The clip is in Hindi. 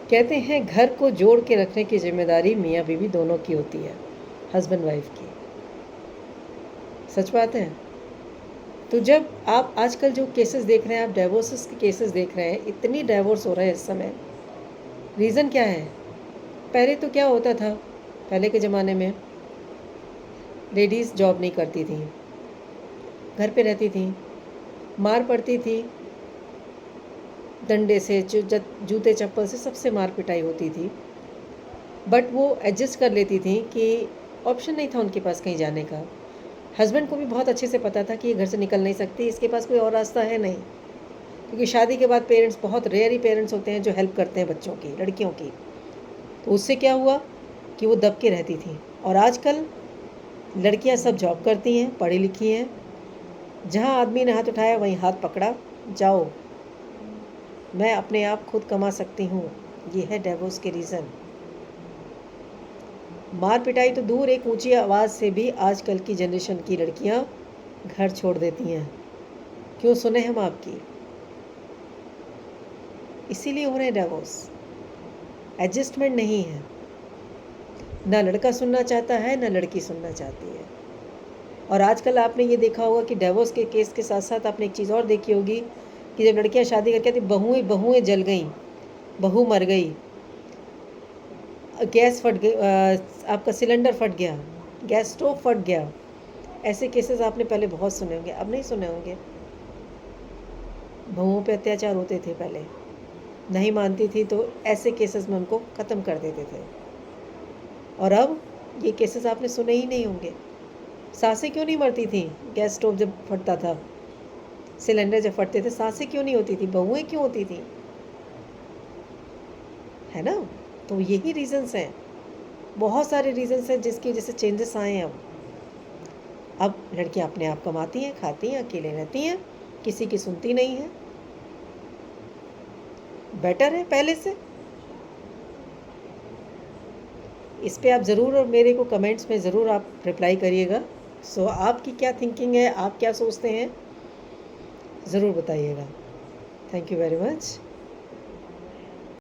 कहते हैं घर को जोड़ के रखने की जिम्मेदारी मियाँ बीवी दोनों की होती है, हस्बैंड वाइफ की। सच बात है। तो जब आप आजकल जो केसेस देख रहे हैं, आप डाइवोर्सेस के केसेस देख रहे हैं, इतनी डाइवोर्स हो रहे हैं इस समय, रीज़न क्या है? पहले तो क्या होता था, पहले के ज़माने में लेडीज़ जॉब नहीं करती थी, घर पे रहती थी, मार पड़ती थी, डंडे से, जूते चप्पल से, सबसे मार पिटाई होती थी, बट वो एडजस्ट कर लेती थी कि ऑप्शन नहीं था उनके पास कहीं जाने का। हस्बैंड को भी बहुत अच्छे से पता था कि ये घर से निकल नहीं सकती, इसके पास कोई और रास्ता है नहीं, क्योंकि शादी के बाद पेरेंट्स, बहुत रेयर ही पेरेंट्स होते हैं जो हेल्प करते हैं बच्चों की, लड़कियों की। तो उससे क्या हुआ कि वो दब के रहती थी। और आजकल लड़कियां सब जॉब करती हैं, पढ़ी लिखी हैं, जहाँ आदमी ने हाथ उठाया वहीं हाथ पकड़ा, जाओ, मैं अपने आप खुद कमा सकती हूँ। ये है डिवोर्स के रीज़न। मार पिटाई तो दूर, एक ऊंची आवाज़ से भी आजकल की जनरेशन की लड़कियां घर छोड़ देती हैं। क्यों सुने हम आपकी? इसीलिए हो रहे हैं डिवोर्स। एडजस्टमेंट नहीं है, ना लड़का सुनना चाहता है ना लड़की सुनना चाहती है। और आजकल आपने ये देखा होगा कि डिवोर्स के केस के साथ साथ आपने एक चीज़ और देखी होगी कि जब लड़कियां शादी करके आती, बहुएं बहुएं जल गई, बहू मर गई, गैस फट गई, आपका सिलेंडर फट गया, गैस स्टोव फट गया। ऐसे केसेस आपने पहले बहुत सुने होंगे, अब नहीं सुने होंगे। बहुओं पे अत्याचार होते थे पहले, नहीं मानती थी तो ऐसे केसेस में उनको ख़त्म कर देते थे। और अब ये केसेस आपने सुने ही नहीं होंगे। सासें क्यों नहीं मरती थी? गैस स्टोव जब फटता था, सिलेंडर जब फटते थे, सासें क्यों नहीं होती थी? बहुएं क्यों होती थी? है ना? तो यही रीज़न्स हैं, बहुत सारे रीज़न्स हैं जिसकी वजह से चेंजेस आए हैं। अब लड़कियां अपने आप कमाती हैं, खाती हैं, अकेले रहती हैं, किसी की सुनती नहीं है। बेटर है पहले से। इस पे आप ज़रूर, और मेरे को कमेंट्स में ज़रूर आप रिप्लाई करिएगा। सो आपकी क्या थिंकिंग है, आप क्या सोचते हैं, ज़रूर बताइएगा। Thank you very much.